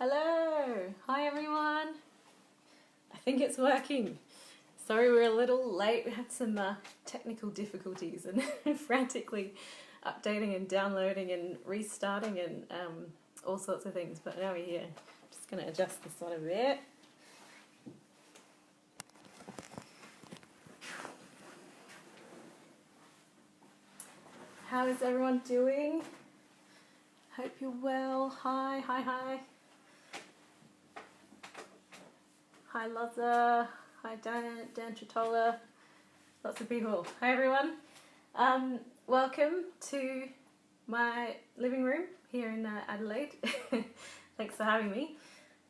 Hello! Hi everyone! I think it's working. Sorry we're a little late. We had some technical difficulties and frantically updating and downloading and restarting and all sorts of things, but now we're here. Just going to adjust this one a bit. How is everyone doing? Hope you're well. Hi. Hi Loza, hi Dan Tritola, lots of people. Hi everyone. Welcome to my living room here in Adelaide. Thanks for having me.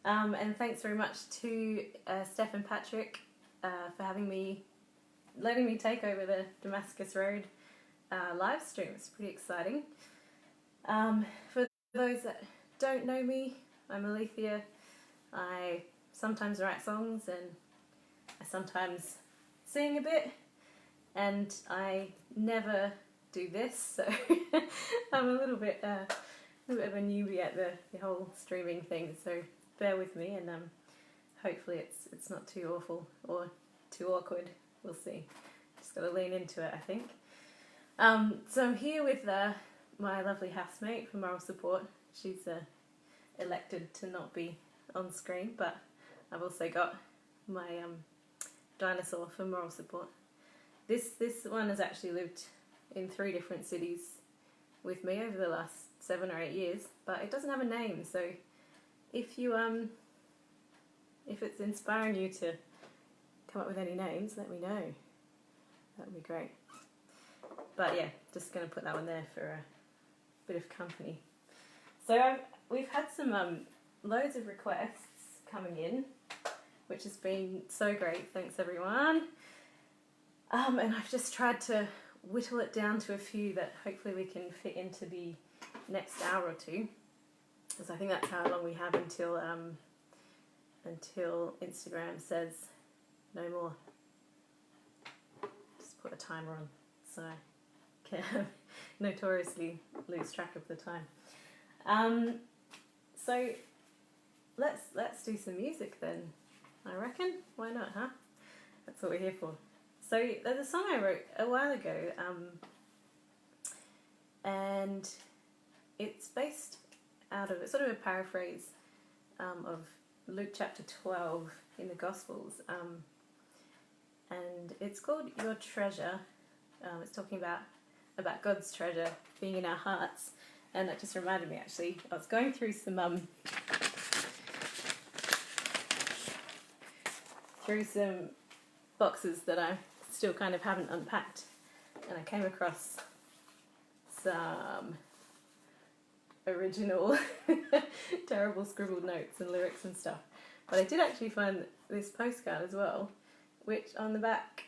And thanks very much to Steph and Patrick for letting me take over the Damascus Road live stream. It's pretty exciting. For those that don't know me, I'm Aletheia. I sometimes write songs and I sometimes sing a bit, and I never do this, so I'm a little bit of a newbie at the whole streaming thing, so bear with me, and hopefully it's not too awful or too awkward. We'll see. Just got to lean into it, I think. So I'm here with my lovely housemate for moral support. She's elected to not be on screen, but I've also got my dinosaur for moral support. This one has actually lived in 3 different cities with me over the last 7 or 8 years, but it doesn't have a name, so if it's inspiring you to come up with any names, let me know. That would be great. But yeah, just going to put that one there for a bit of company. So we've had some loads of requests coming in, which has been so great. Thanks everyone. And I've just tried to whittle it down to a few that hopefully we can fit into the next hour or two, because I think that's how long we have until Instagram says no more. Just put a timer on so I can notoriously lose track of the time. So let's do some music then, I reckon. Why not, huh? That's what we're here for. So there's a song I wrote a while ago, and it's based out of, it's sort of a paraphrase of Luke chapter 12 in the Gospels, and it's called Your Treasure. It's talking about God's treasure being in our hearts, and that just reminded me, actually, I was going through some boxes that I still kind of haven't unpacked, and I came across some original terrible scribbled notes and lyrics and stuff, but I did actually find this postcard as well, which on the back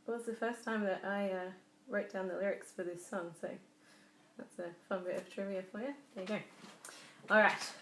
was the first time that I wrote down the lyrics for this song, so that's a fun bit of trivia for you. There you go. Alright.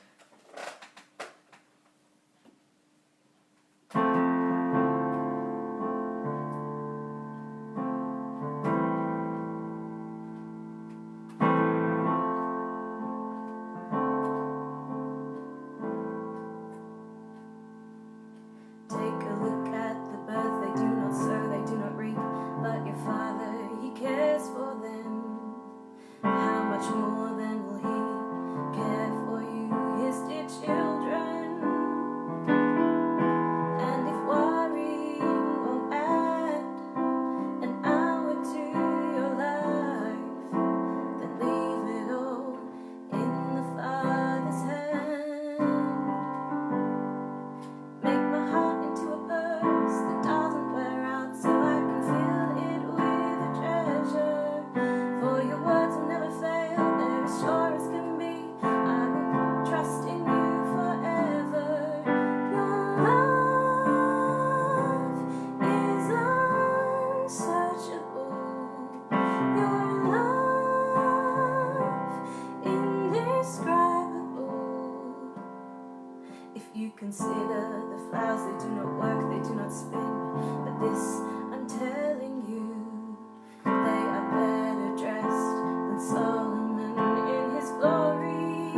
Consider the flowers, they do not work, they do not spin, but this I'm telling you, they are better dressed than Solomon in his glory.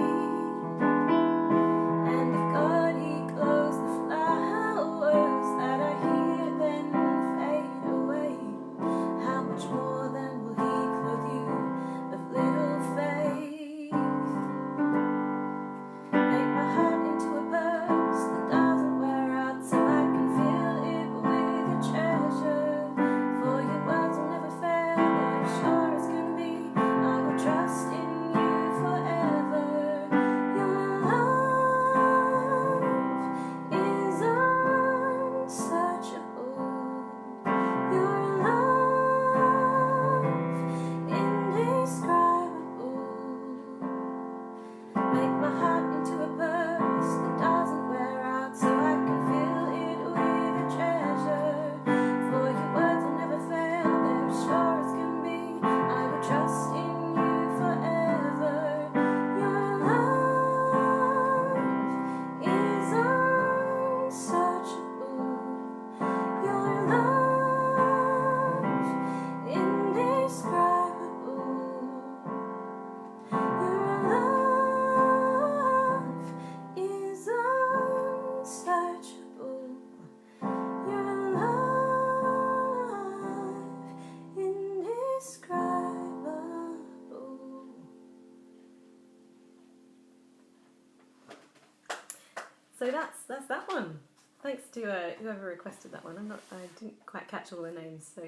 So that's that one. Thanks to whoever requested that one. I didn't quite catch all the names, so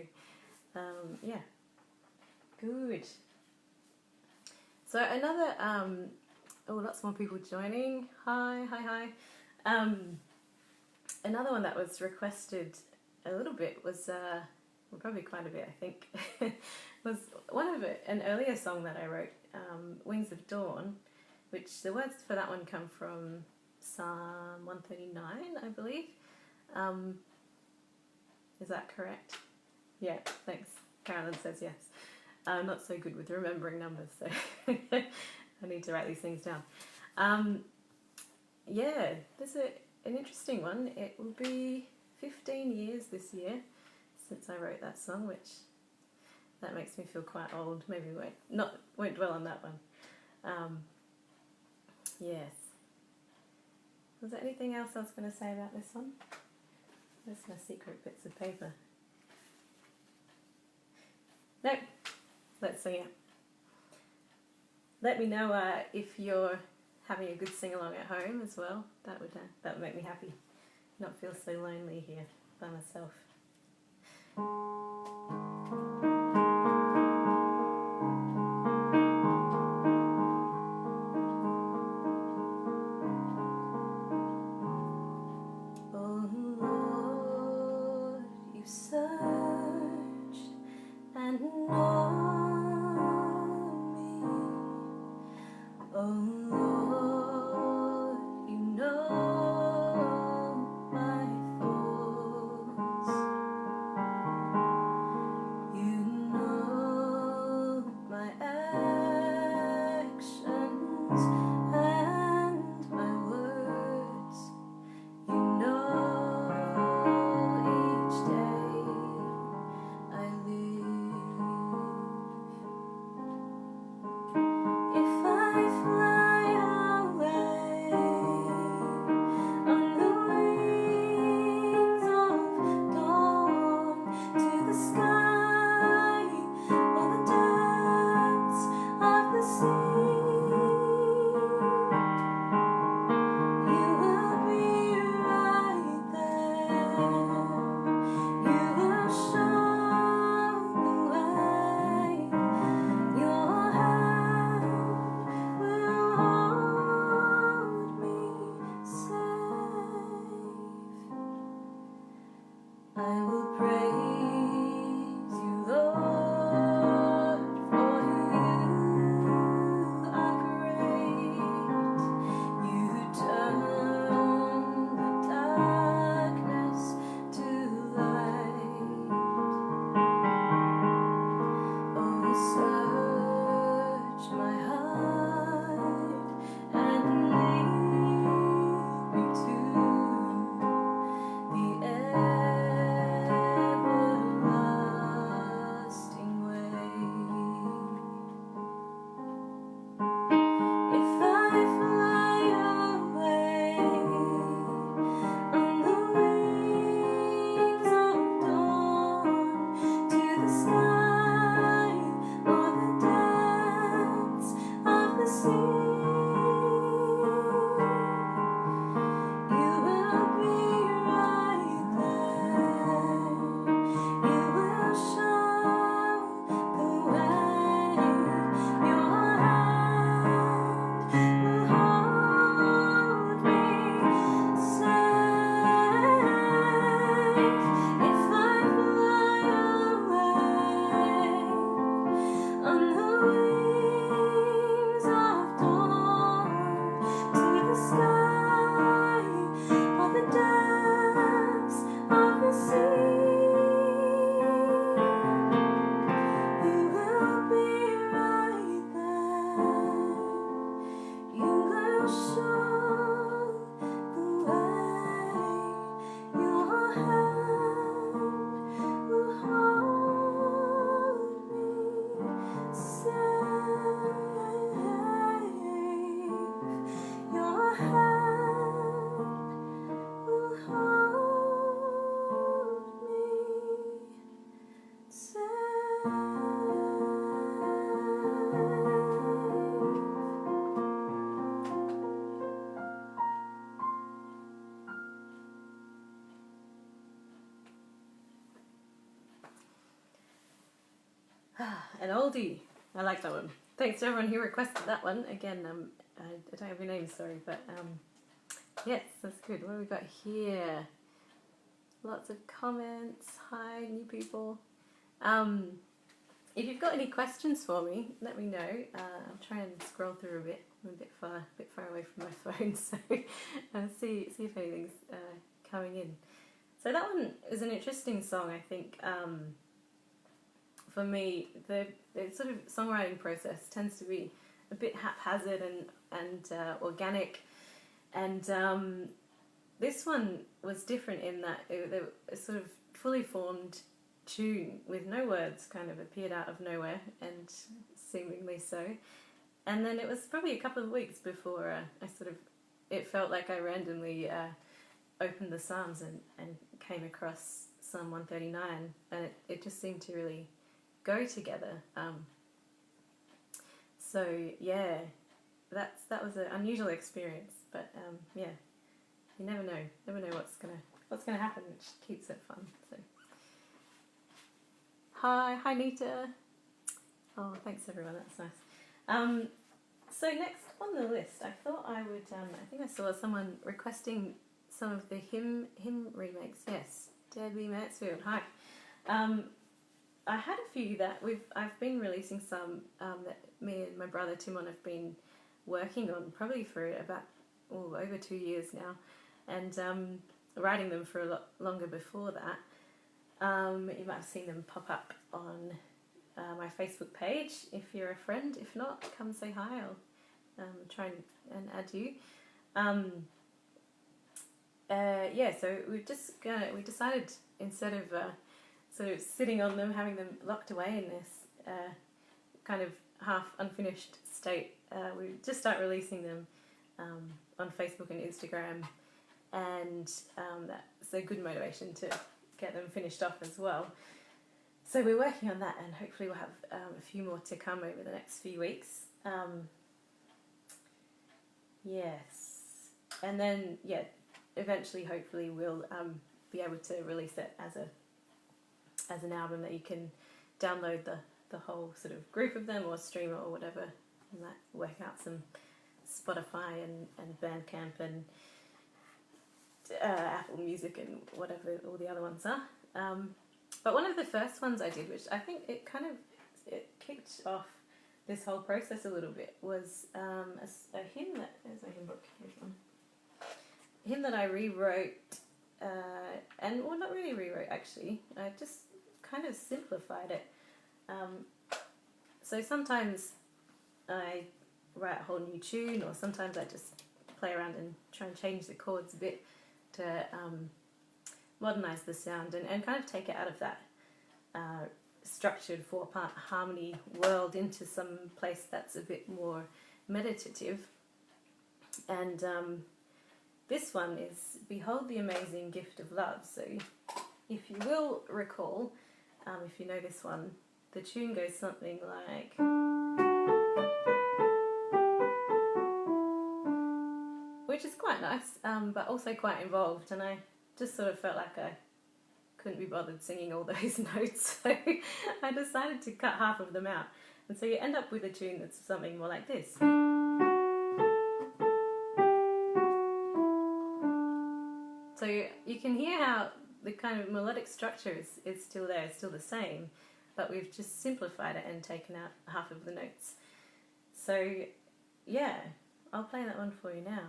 yeah, good. So another lots more people joining. Hi. Another one that was requested a little bit was well, probably quite a bit, I think, was one of an earlier song that I wrote, Wings of Dawn, which the words for that one come from Psalm 139, I believe. Is that correct? Yeah, thanks. Carolyn says yes. I'm not so good with remembering numbers, so I need to write these things down. Yeah, there's an interesting one. It will be 15 years this year since I wrote that song, which that makes me feel quite old. Maybe won't dwell on that one. Yes. Was there anything else I was going to say about this one? Where's my secret bits of paper? Nope. Let's sing it. Let me know if you're having a good sing-along at home as well. That would make me happy. Not feel so lonely here by myself. Oh Lord, you searched and know me. Oh Lord, you know my thoughts. You know my actions and my words. You know each day I live. If I fly an oldie. I like that one. Thanks to everyone who requested that one. Again, I don't have your name, sorry, but yes, that's good. What have we got here? Lots of comments. Hi, new people. If you've got any questions for me, let me know. I'll try and scroll through a bit. I'm a bit far away from my phone, so see if anything's coming in. So that one is an interesting song, I think. For me, the sort of songwriting process tends to be a bit haphazard and organic, and this one was different in that it sort of fully formed tune with no words kind of appeared out of nowhere, and seemingly so. And then it was probably a couple of weeks before it felt like I randomly opened the Psalms and came across Psalm 139, and it just seemed to really go together. So yeah, that was an unusual experience, but yeah, you never know what's gonna happen, which keeps it fun. So hi Nita. Oh, thanks everyone, that's nice. So next on the list, I thought I would. I think I saw someone requesting some of the hymn remakes. Yes, Debbie Mansfield. Hi. I had a few that I've been releasing some that me and my brother Timon have been working on probably for about over 2 years now, and writing them for a lot longer before that. You might have seen them pop up on my Facebook page if you're a friend. If not, come say hi. I'll try and add you. Yeah, so we decided, instead of sort of sitting on them, having them locked away in this kind of half unfinished state, we just start releasing them on Facebook and Instagram, and that's a good motivation to get them finished off as well. So we're working on that, and hopefully we'll have a few more to come over the next few weeks. Yes, and then eventually, hopefully, we'll be able to release it as an album that you can download the whole sort of group of them, or stream it or whatever, and work out some Spotify and Bandcamp and Apple Music and whatever all the other ones are. But one of the first ones I did, which I think it kicked off this whole process a little bit, was a hymn that, there's my hymn book, here's one. A hymn that I rewrote, not really rewrote actually, I just kind of simplified it. So sometimes I write a whole new tune, or sometimes I just play around and try and change the chords a bit to modernise the sound and kind of take it out of that structured 4-part harmony world into some place that's a bit more meditative. And this one is Behold the Amazing Gift of Love. So if you will recall, if you know this one, the tune goes something like... which is quite nice, but also quite involved, and I just sort of felt like I couldn't be bothered singing all those notes, so I decided to cut half of them out, and so you end up with a tune that's something more like this. So you can hear how the kind of melodic structure is still there, still the same, but we've just simplified it and taken out half of the notes. So yeah, I'll play that one for you now.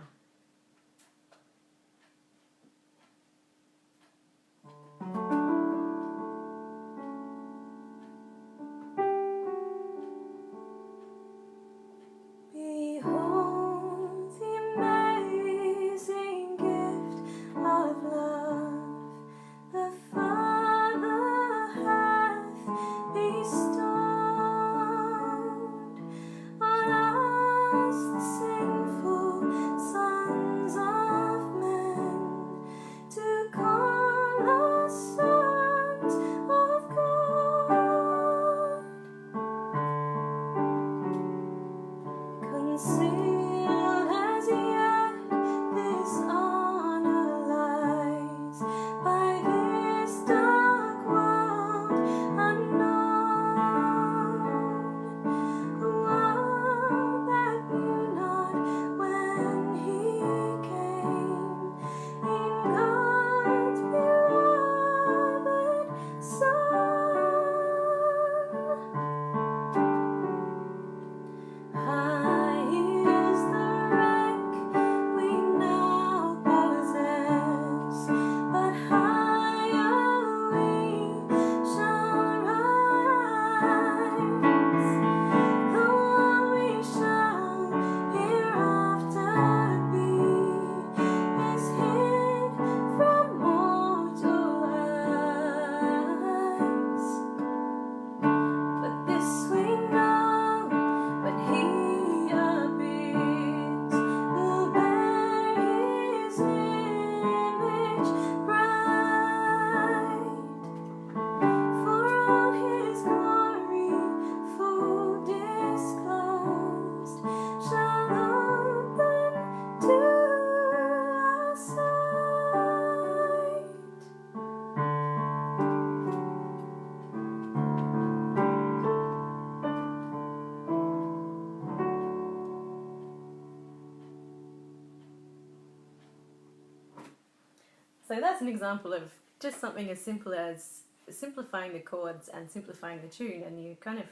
So that's an example of just something as simple as simplifying the chords and simplifying the tune, and you kind of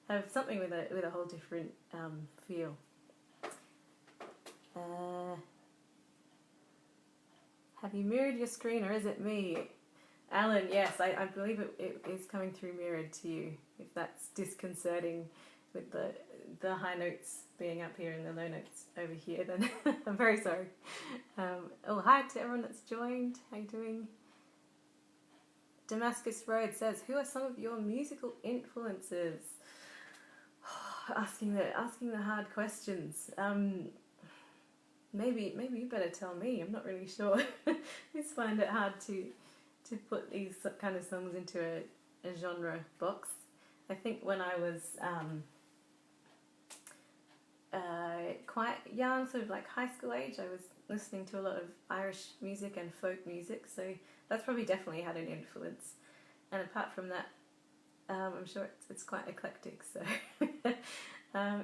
have something with a whole different feel. Have you mirrored your screen, or is it me? Alan, yes, I believe it is coming through mirrored to you. If that's disconcerting with the high notes being up here and the low notes over here, then I'm very sorry. Oh, hi to everyone that's joined. How you doing? Damascus Road says, who are some of your musical influences? Asking the hard questions. Maybe you better tell me. I'm not really sure. I just find it hard to put these kind of songs into a genre box. I think when I was quite young, sort of like high school age, I was listening to a lot of Irish music and folk music, so that's probably definitely had an influence. And apart from that, I'm sure it's quite eclectic. So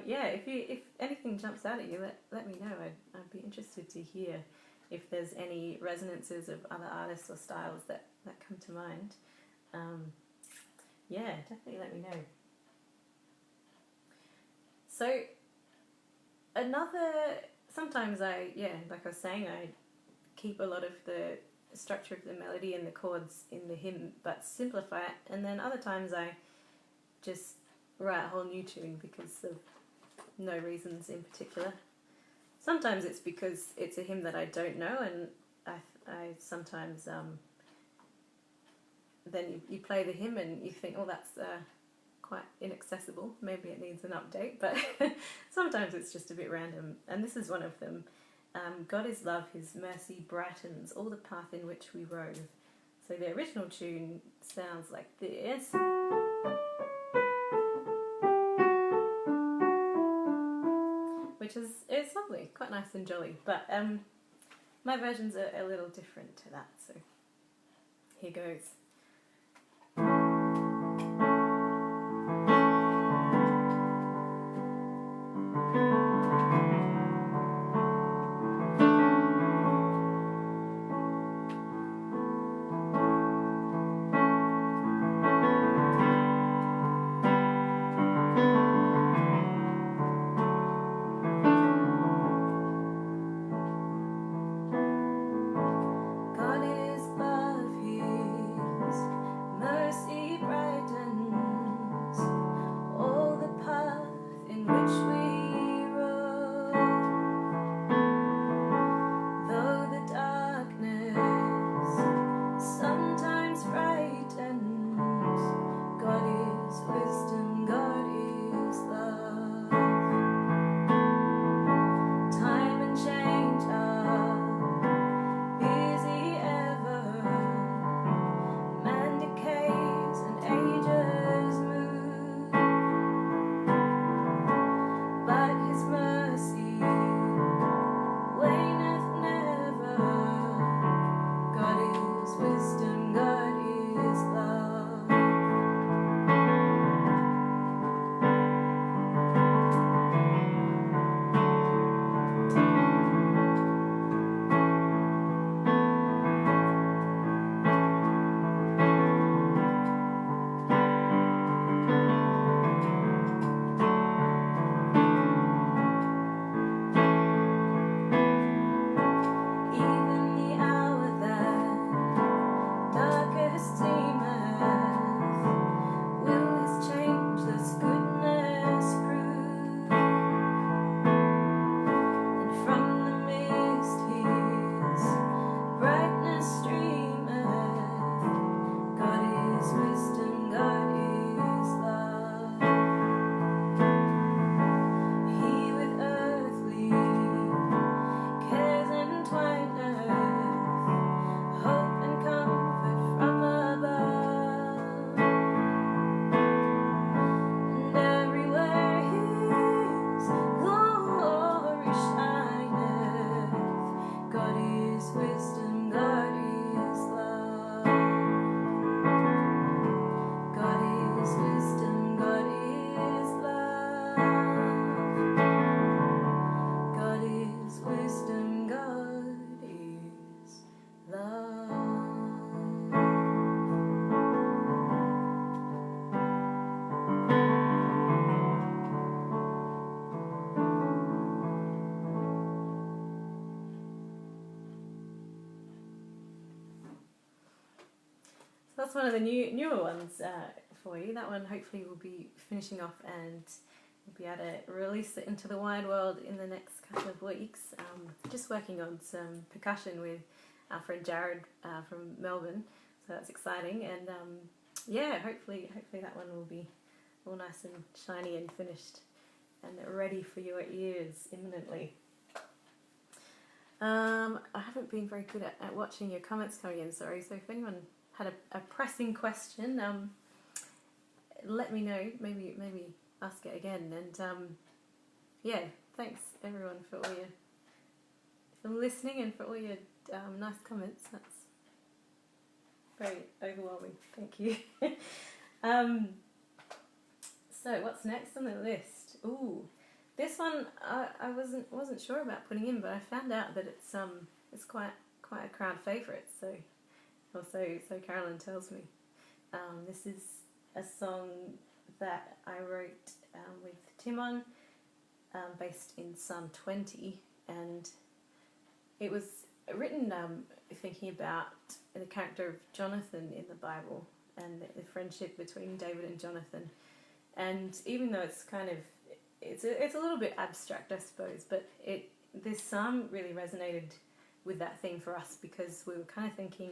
yeah, if anything jumps out at you, let me know. I'd be interested to hear if there's any resonances of other artists or styles that come to mind. Yeah, definitely let me know. So sometimes like I was saying, I keep a lot of the structure of the melody and the chords in the hymn, but simplify it, and then other times I just write a whole new tune because of no reasons in particular. Sometimes it's because it's a hymn that I don't know, and I sometimes then you play the hymn and you think, oh, that's quite inaccessible, maybe it needs an update, but sometimes it's just a bit random, and this is one of them. God is love, his mercy brightens all the path in which we rove. So the original tune sounds like this, which is lovely, quite nice and jolly, but my versions are a little different to that, so here goes. God is love, that's one of the newer ones for you. That one hopefully will be finishing off, and we'll be able to release it into the wide world in the next couple of weeks. Just working on some percussion with our friend Jared from Melbourne, so that's exciting. And yeah, hopefully that one will be all nice and shiny and finished and ready for your ears imminently. I haven't been very good at watching your comments coming in, sorry, so if anyone had a pressing question, let me know, maybe ask it again. And yeah, thanks everyone for listening and for all your nice comments. That's very overwhelming, thank you. So what's next on the list? Ooh, this one I wasn't sure about putting in, but I found out that it's quite a crowd favourite. So Carolyn tells me. This is a song that I wrote with Timon, based in Psalm 20, and it was written thinking about the character of Jonathan in the Bible and the friendship between David and Jonathan. And even though it's it's a little bit abstract, I suppose, but this psalm really resonated with that theme for us, because we were kind of thinking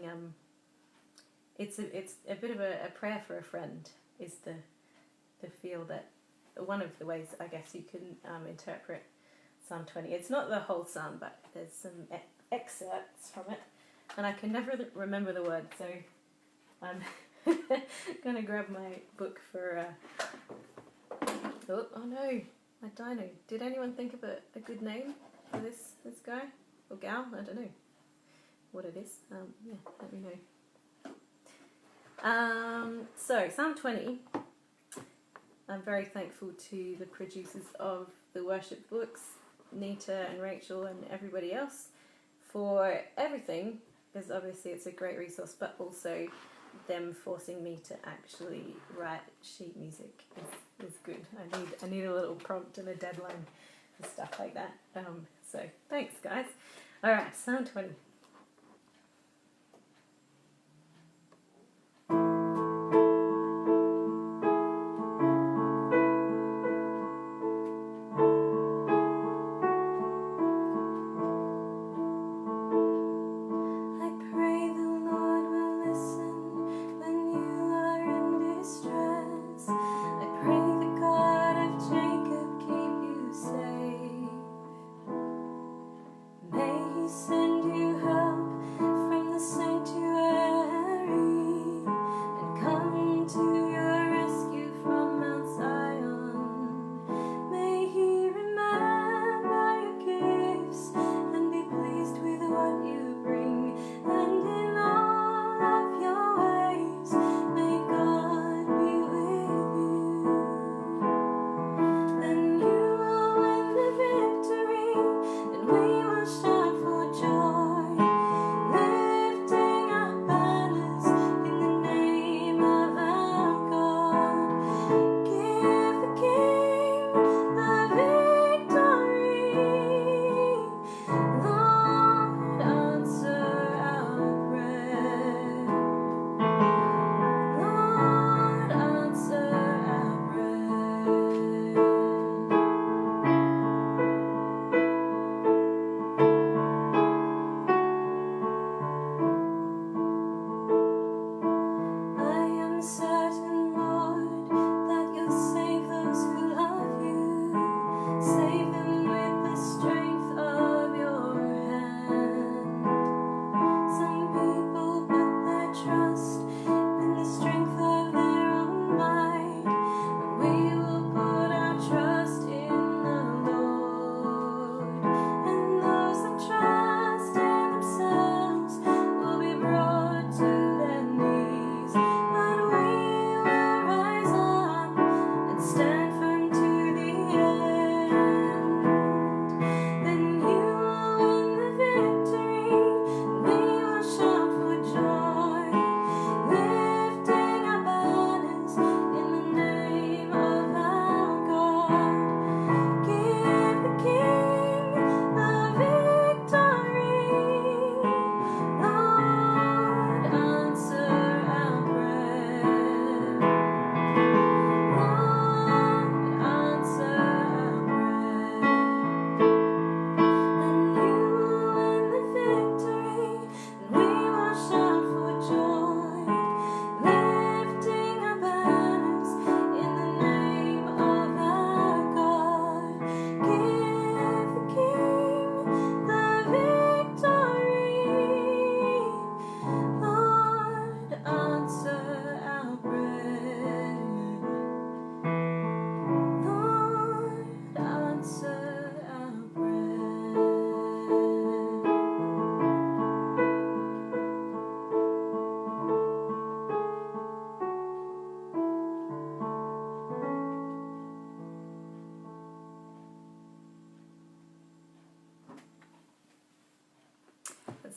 it's a bit of a prayer for a friend, is the feel that one of the ways I guess you can interpret Psalm 20. It's not the whole psalm, but there's some excerpts from it, and I can never remember the words, so I'm gonna grab my book for oh no, my dino. Did anyone think of a good name for this guy or gal? I don't know what it is. Yeah, let me know. So Psalm 20, I'm very thankful to the producers of the worship books, Nita and Rachel and everybody else, for everything, because obviously it's a great resource, but also them forcing me to actually write sheet music is good. I need a little prompt and a deadline and stuff like that. So thanks guys. Alright, Psalm 20. We will shout for joy.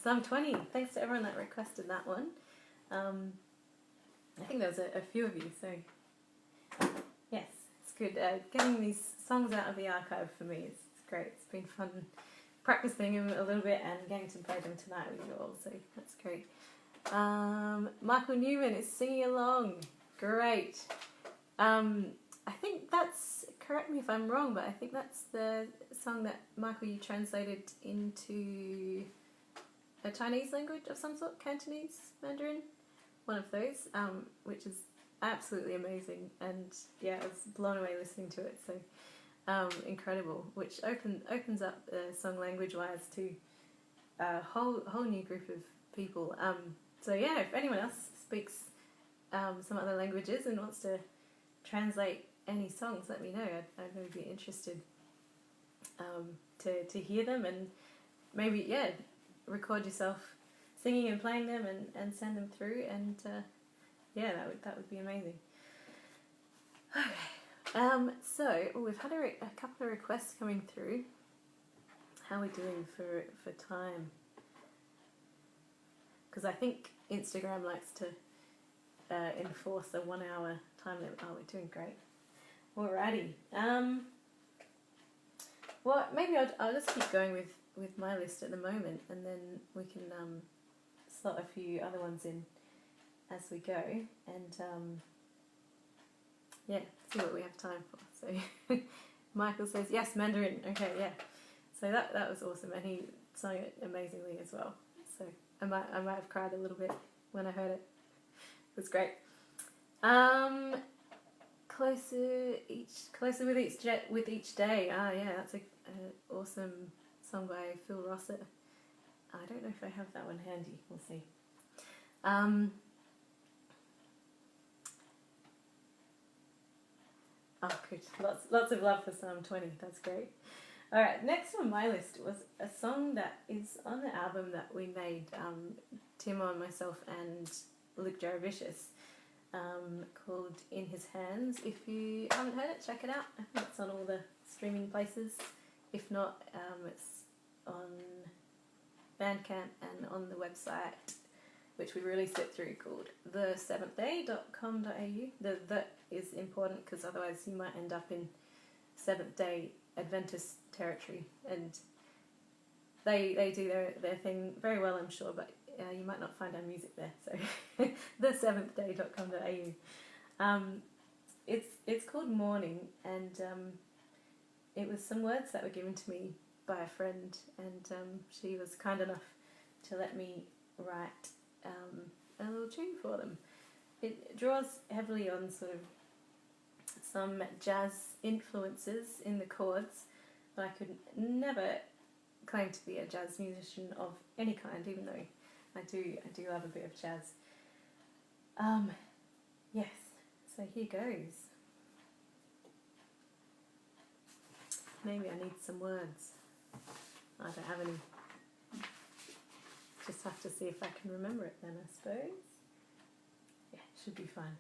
Psalm 20. Thanks to everyone that requested that one. I think there was a few of you, so yes, it's good. Getting these songs out of the archive for me is great. It's been fun practicing them a little bit and getting to play them tonight with you all, so that's great. Michael Newman is singing along. Great. I think that's, correct me if I'm wrong, but I think that's the song that, Michael, you translated into a Chinese language of some sort, Cantonese, Mandarin, one of those, which is absolutely amazing, and yeah, I was blown away listening to it, so incredible, which opens up the song language-wise to a whole new group of people. So yeah, if anyone else speaks some other languages and wants to translate any songs, let me know. I'd really be interested to hear them, and maybe, yeah, record yourself singing and playing them and send them through, and yeah, that would be amazing. Okay, so we've had a couple of requests coming through. How are we doing for time? Because I think Instagram likes to enforce a 1 hour time limit. Oh, we're doing great. Alrighty. Well, maybe I'll just keep going with my list at the moment, and then we can slot a few other ones in as we go, and yeah, see what we have time for. So Michael says yes, Mandarin. Okay, yeah. So that was awesome, and he sang it amazingly as well. So I might have cried a little bit when I heard it. It was great. Closer with each day. Yeah, that's a awesome song by Phil Rossiter. I don't know if I have that one handy. We'll see. Oh, good. Lots of love for Psalm 20. That's great. All right, next on my list was a song that is on the album that we made, Timo and myself and Luke Jarovicius, called In His Hands. If you haven't heard it, check it out. I think it's on all the streaming places. If not, it's on Bandcamp and on the website, which we released it through, called the7thday.com.au. The is important because otherwise you might end up in Seventh-day Adventist territory, and they do their thing very well, I'm sure, but you might not find our music there. So the7thday.com.au. It's called Morning, and it was some words that were given to me by a friend, and she was kind enough to let me write a little tune for them. It draws heavily on sort of some jazz influences in the chords, but I could never claim to be a jazz musician of any kind, even though I do love a bit of jazz. Yes, so here goes. Maybe I need some words. I don't have any. Just have to see if I can remember it then, I suppose. Yeah, should be fine.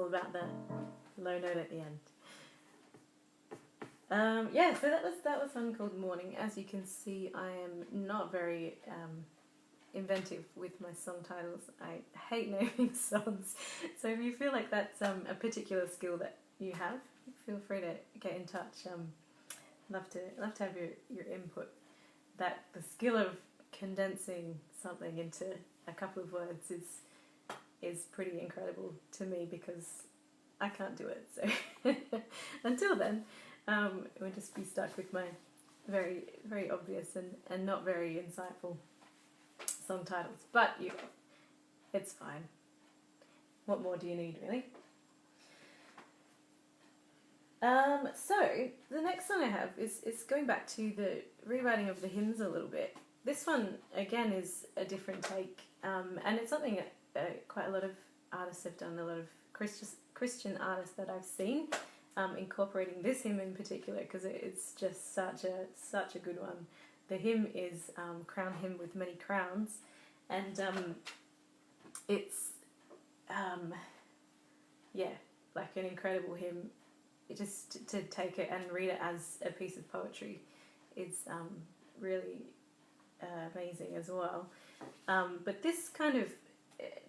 all about the low note at the end. Yeah, so that was one called Morning. As you can see, I am not very inventive with my song titles. I hate naming songs. So if you feel like that's a particular skill that you have, feel free to get in touch. Love to have your input. That the skill of condensing something into a couple of words is pretty incredible to me, because I can't do it. So until then, we'll just be stuck with my very, very obvious and not very insightful song titles. But it's fine. What more do you need, really? So the next song I have is going back to the rewriting of the hymns a little bit. This one again is a different take, and it's something that quite a lot of artists have done. A lot of Christian artists that I've seen incorporating this hymn in particular, because it's just such a good one. The hymn is "Crown Him with Many Crowns," and it's like an incredible hymn. Just to take it and read it as a piece of poetry is really amazing as well. But this kind of,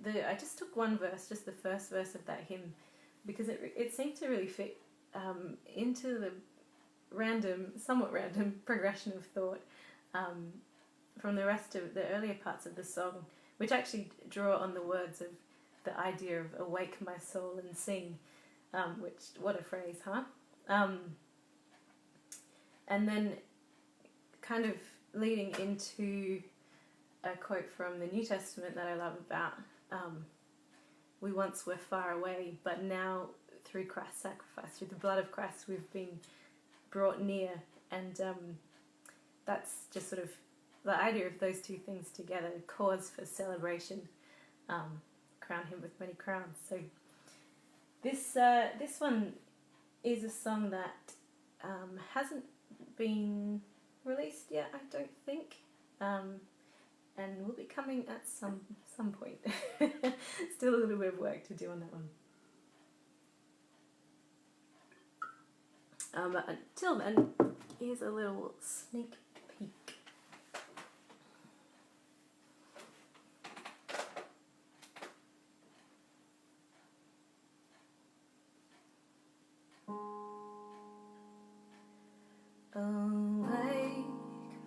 I just took one verse, just the first verse of that hymn, because it seemed to really fit into the somewhat random progression of thought from the rest of the earlier parts of the song, which actually draw on the words of the idea of "awake my soul and sing." Which, what a phrase, huh? And then kind of leading into a quote from the New Testament that I love about, we once were far away, but now through Christ's sacrifice, through the blood of Christ, we've been brought near. And that's just sort of the idea of those two things together, cause for celebration, crown him with many crowns. So this one is a song that hasn't been released yet, I don't think, and will be coming at some point. Still a little bit of work to do on that one. But until then, here's a little sneak peek. Awake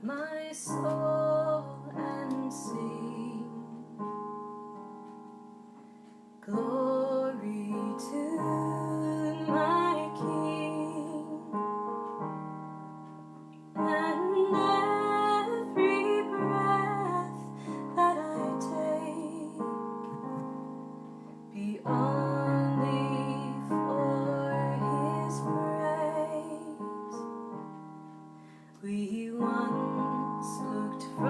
my soul and sing glory to my King, and every breath that I take be only for His praise. We once looked from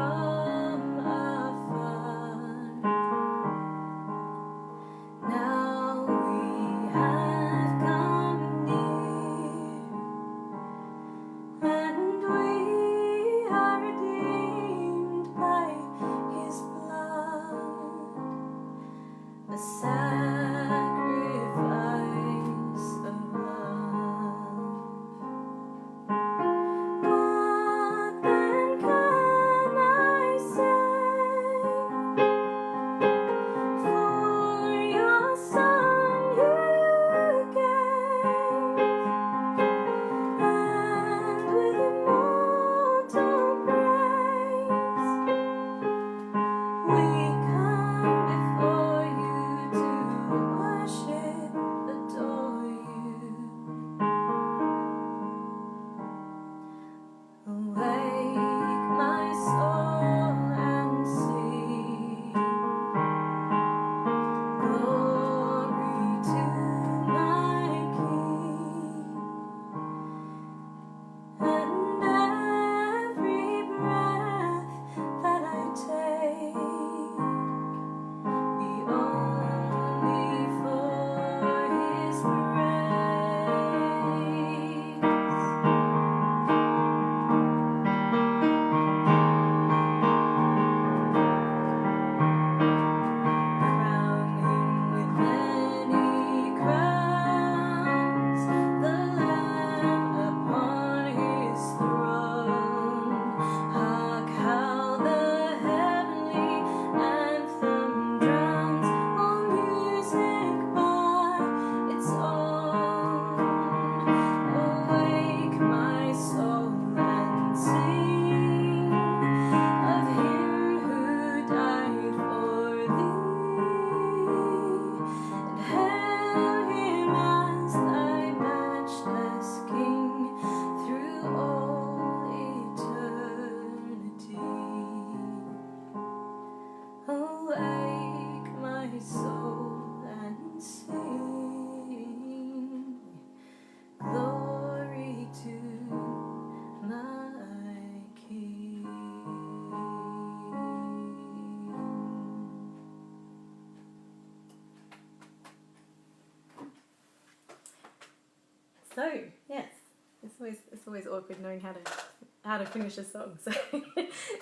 it's always awkward knowing how to finish a song. So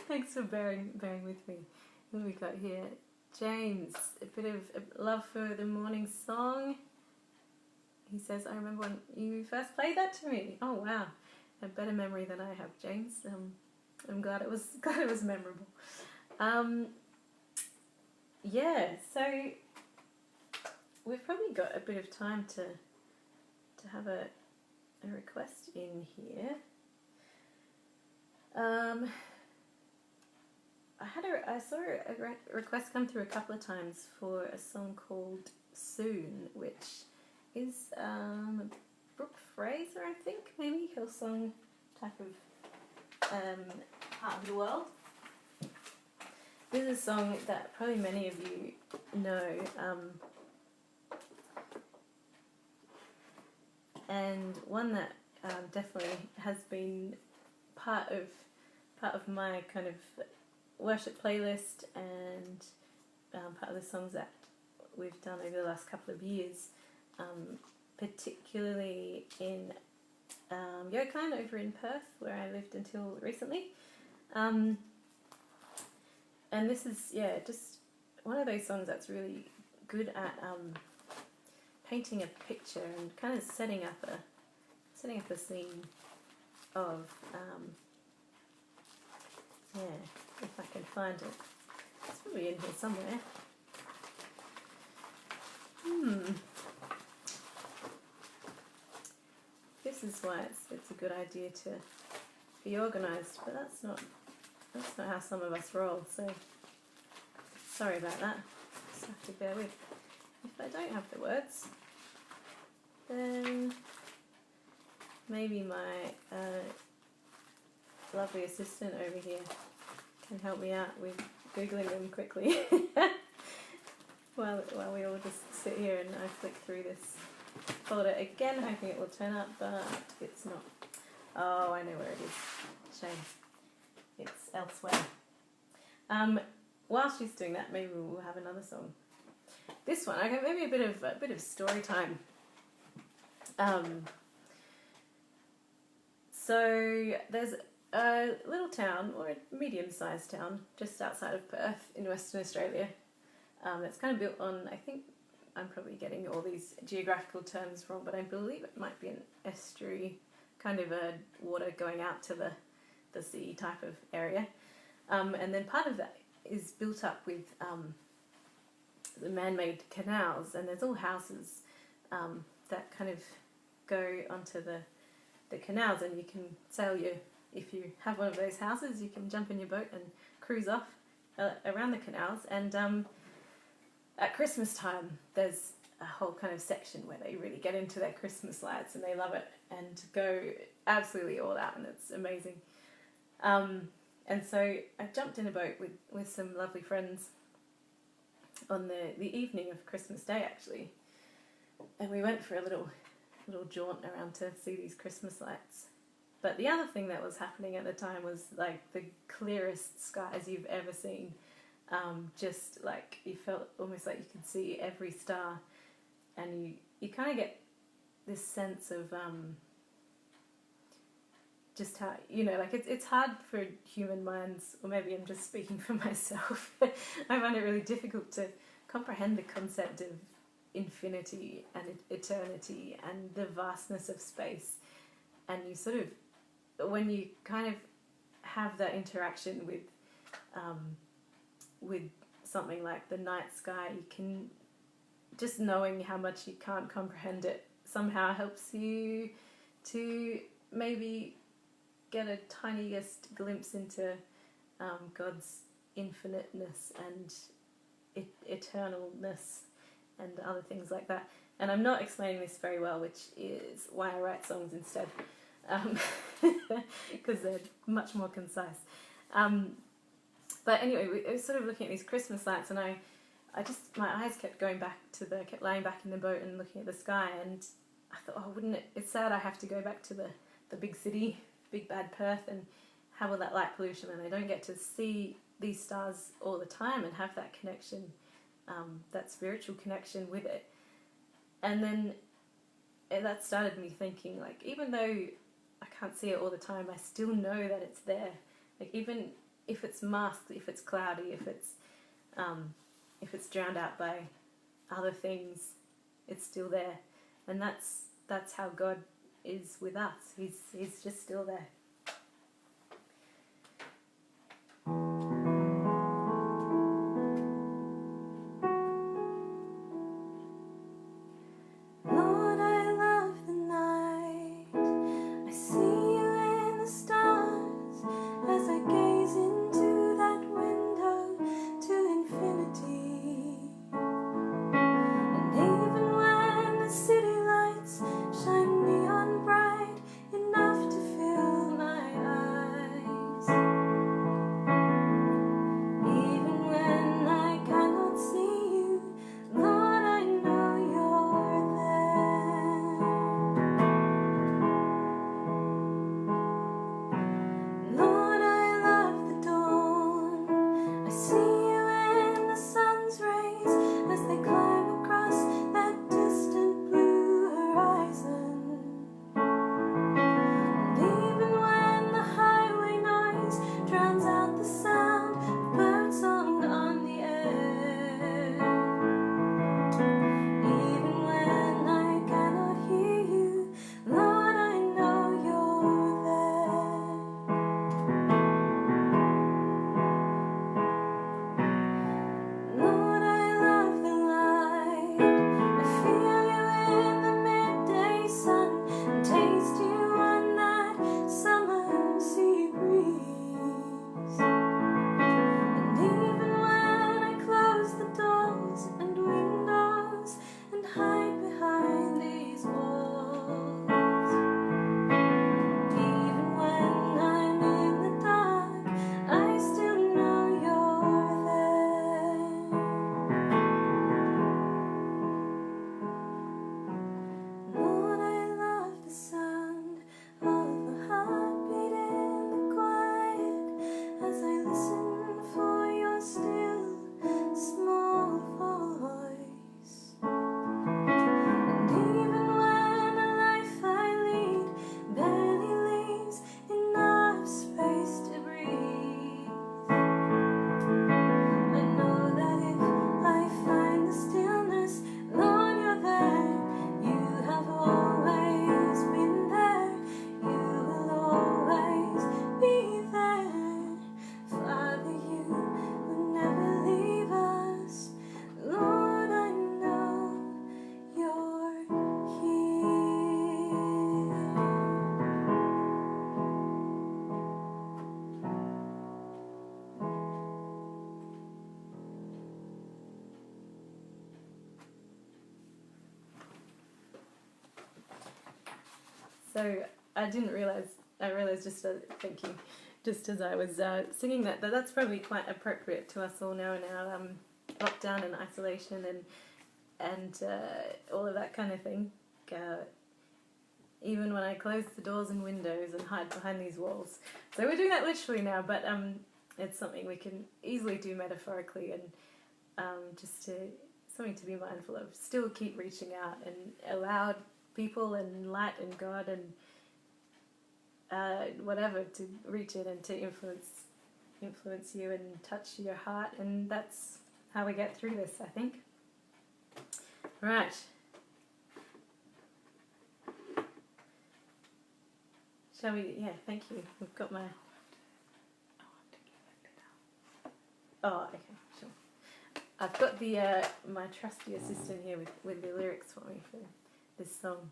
thanks for bearing with me. What have we got here? James, a bit of love for the morning song. He says, I remember when you first played that to me. Oh wow, a better memory than I have, James. I'm glad it was memorable. Yeah, so we've probably got a bit of time to have a request in here. I saw a request come through a couple of times for a song called Soon, which is Brooke Fraser, I think, maybe, Hillsong type of part of the world. This is a song that probably many of you know, and one that definitely has been part of my kind of worship playlist, and part of the songs that we've done over the last couple of years, particularly in Yokine over in Perth, where I lived until recently. And this is, just one of those songs that's really good at painting a picture and kind of setting up a scene of, if I can find it. It's probably in here somewhere. This is why it's a good idea to be organised, but that's not how some of us roll, so sorry about that. Just have to bear with. If I don't have the words, then maybe my lovely assistant over here can help me out with Googling them quickly while we all just sit here and I flick through this folder again, hoping it will turn up, but it's not. Oh, I know where it is. Shame. It's elsewhere. While she's doing that, maybe we'll have another song. This one, okay, maybe a bit of story time. So there's a little town, or a medium-sized town, just outside of Perth in Western Australia. It's kind of built on, I think, I'm probably getting all these geographical terms wrong, but I believe it might be an estuary, kind of a water going out to the sea type of area, and then part of that is built up with the man-made canals, and there's all houses that kind of go onto the canals, and you can sail if you have one of those houses, you can jump in your boat and cruise off around the canals. And at Christmas time there's a whole kind of section where they really get into their Christmas lights, and they love it and go absolutely all out, and it's amazing. And so I jumped in a boat with some lovely friends on the evening of Christmas Day, actually, and we went for a little jaunt around to see these Christmas lights. But the other thing that was happening at the time was like the clearest skies you've ever seen. Just like you felt almost like you could see every star, and you kind of get this sense of just how, like it's hard for human minds, or maybe I'm just speaking for myself. I find it really difficult to comprehend the concept of infinity and eternity and the vastness of space. And you sort of, when you kind of have that interaction with something like the night sky, you can, just knowing how much you can't comprehend it somehow helps you to maybe get a tiniest glimpse into God's infiniteness and eternalness and other things like that. And I'm not explaining this very well, which is why I write songs instead, because they're much more concise. But anyway, I was sort of looking at these Christmas lights, and I just, my eyes kept lying back in the boat and looking at the sky, and I thought, oh, wouldn't it, it's sad I have to go back to the big city, big bad Perth, and have all that light pollution, and I don't get to see these stars all the time and have that connection, that spiritual connection with it. And then that started me thinking, like, even though can't see it all the time, I still know that it's there. Like, even if it's masked, if it's cloudy, if it's drowned out by other things, it's still there. And that's how God is with us. He's just still there. So I realised thank you, just as I was singing that's probably quite appropriate to us all now in our lockdown and isolation and all of that kind of thing. Even when I close the doors and windows and hide behind these walls. So we're doing that literally now, but it's something we can easily do metaphorically, and something to be mindful of. Still keep reaching out and allow people and light and God and whatever to reach in and to influence you and touch your heart, and that's how we get through this, I think. Right. Shall we? Yeah, thank you. We've got my... Oh, okay, sure. I've got the my trusty assistant here with the lyrics for me for this song.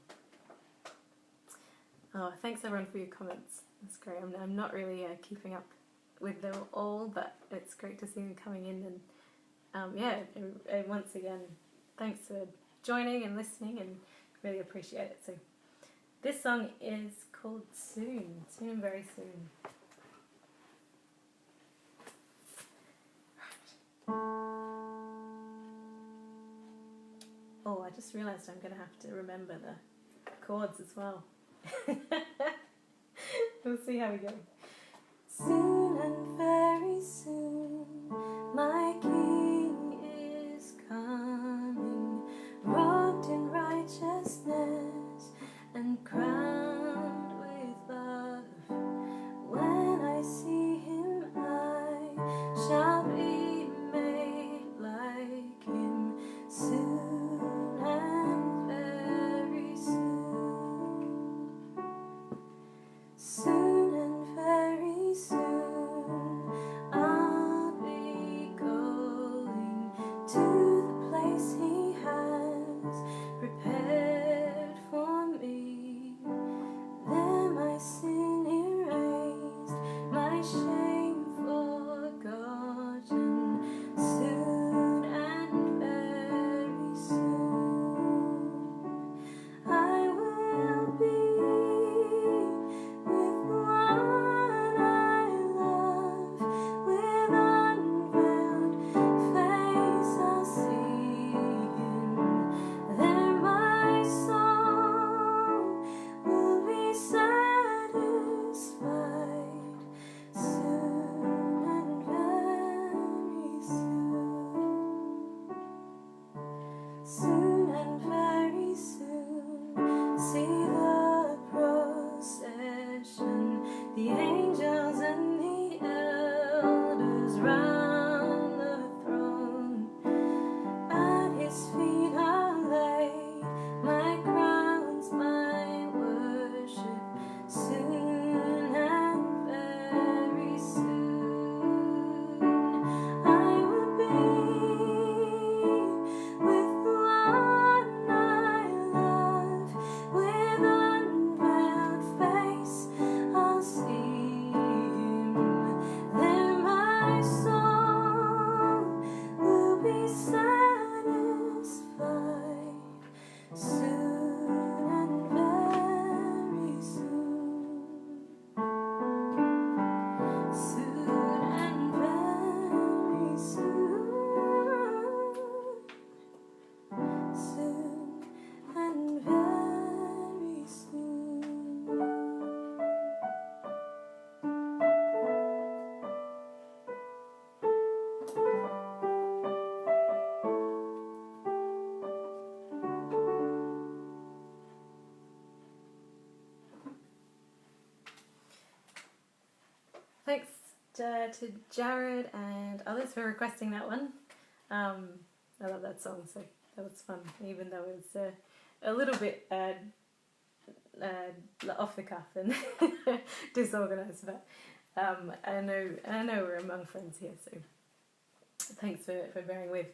Oh, thanks everyone for your comments. That's great. I'm not really keeping up with them all, but it's great to see them coming in. And once again, thanks for joining and listening, and really appreciate it. So this song is called Soon, very soon. Oh, I just realised I'm going to have to remember the chords as well. We'll see how we go. Soon and very soon, my King is coming, robed in righteousness and crowned with love. to Jared and others for requesting that one. I love that song, so that was fun, even though it was a little bit off the cuff and disorganized. But I know we're among friends here, so thanks for bearing with.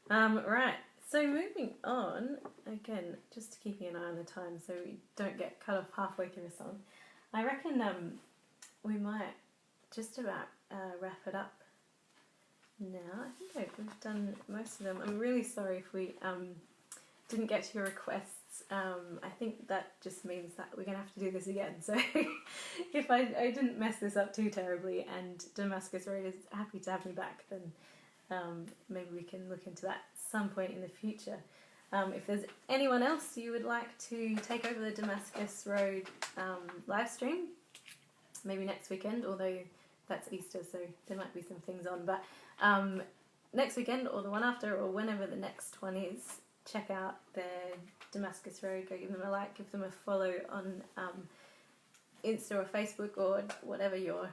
Right, so moving on, again, just keeping an eye on the time so we don't get cut off halfway through a song. I reckon we might just about wrap it up now. I think we've done most of them. I'm really sorry if we didn't get to your requests. I think that just means that we're going to have to do this again. So if I didn't mess this up too terribly and Damascus Road is happy to have me back, then maybe we can look into that at some point in the future. If there's anyone else you would like to take over the Damascus Road live stream, maybe next weekend, although that's Easter, so there might be some things on. But next weekend or the one after or whenever the next one is, check out their Damascus Road, go give them a like, give them a follow on Insta or Facebook or whatever your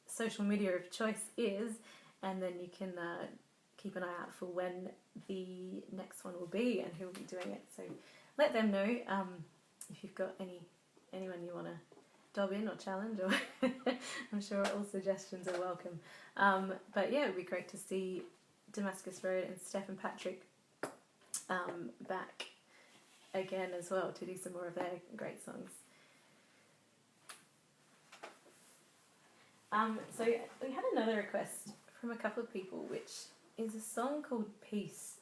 social media of choice is, and then you can keep an eye out for when the next one will be and who will be doing it. So let them know if you've got anyone you want to dob in or challenge, or I'm sure all suggestions are welcome. But yeah, it would be great to see Damascus Road and Steph and Patrick back again as well to do some more of their great songs. So we had another request from a couple of people, which is a song called Peace,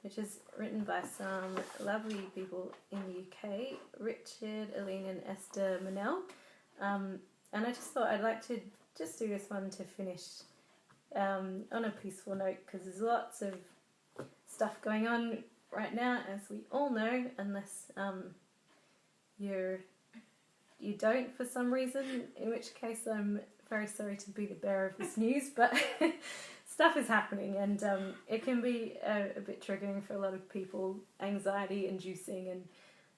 which is written by some lovely people in the UK, Richard, Aline and Esther Manel. And I just thought I'd like to just do this one to finish on a peaceful note, because there's lots of stuff going on right now, as we all know, unless you don't for some reason, in which case I'm very sorry to be the bearer of this news, but stuff is happening, and it can be a bit triggering for a lot of people, anxiety inducing,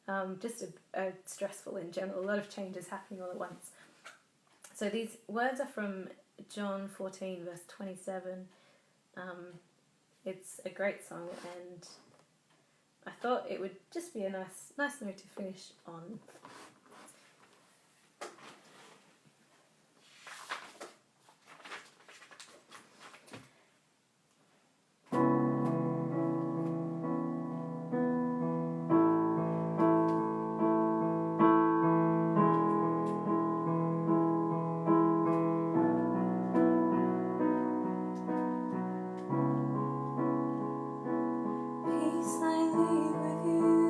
and just stressful in general. A lot of changes happening all at once. So these words are from John 14 verse 27. It's a great song, and I thought it would just be a nice note to finish on. Peace I leave with you.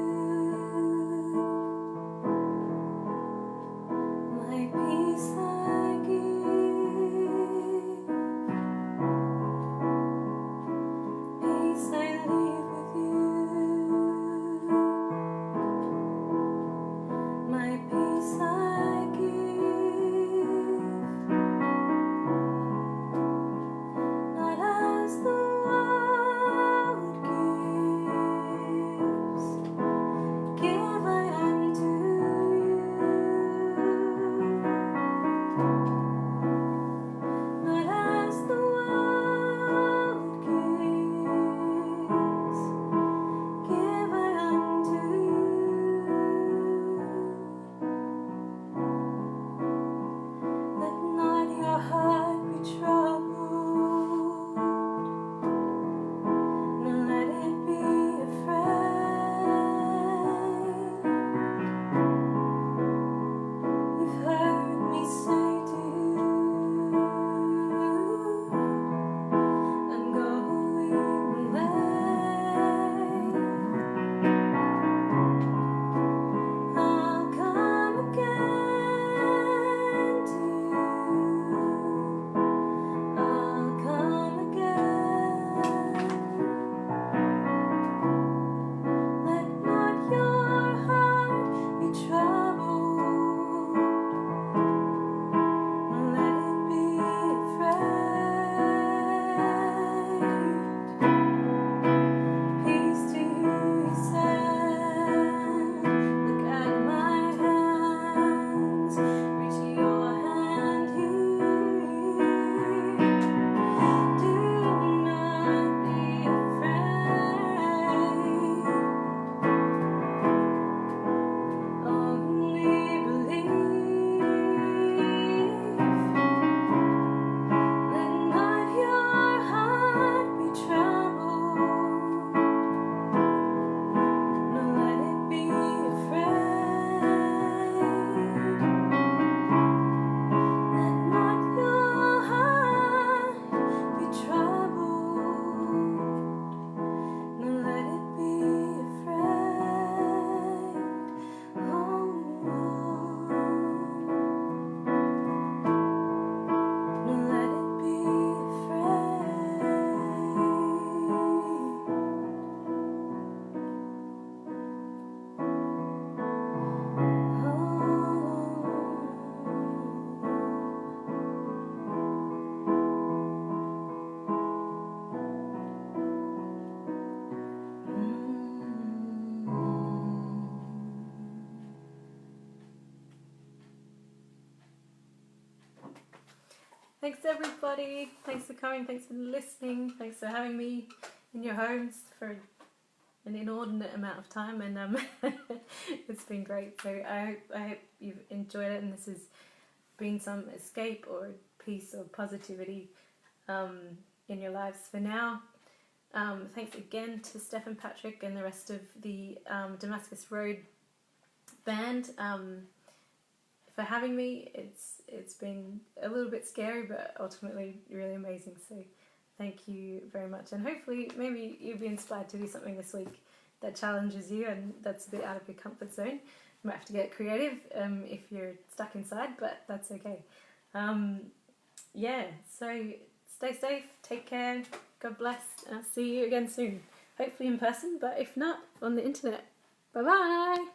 Thanks everybody. Thanks for coming. Thanks for listening. Thanks for having me in your homes for an inordinate amount of time, and it's been great. So I hope you've enjoyed it, and this has been some escape or peace or positivity in your lives for now. Thanks again to Steph and Patrick and the rest of the Damascus Road band for having me. It's been a little bit scary, but ultimately really amazing. So thank you very much, and hopefully maybe you'll be inspired to do something this week that challenges you and that's a bit out of your comfort zone. You might have to get creative if you're stuck inside, but that's okay. Yeah, so stay safe, take care, God bless, and I'll see you again soon. Hopefully in person, but if not, on the internet. Bye bye!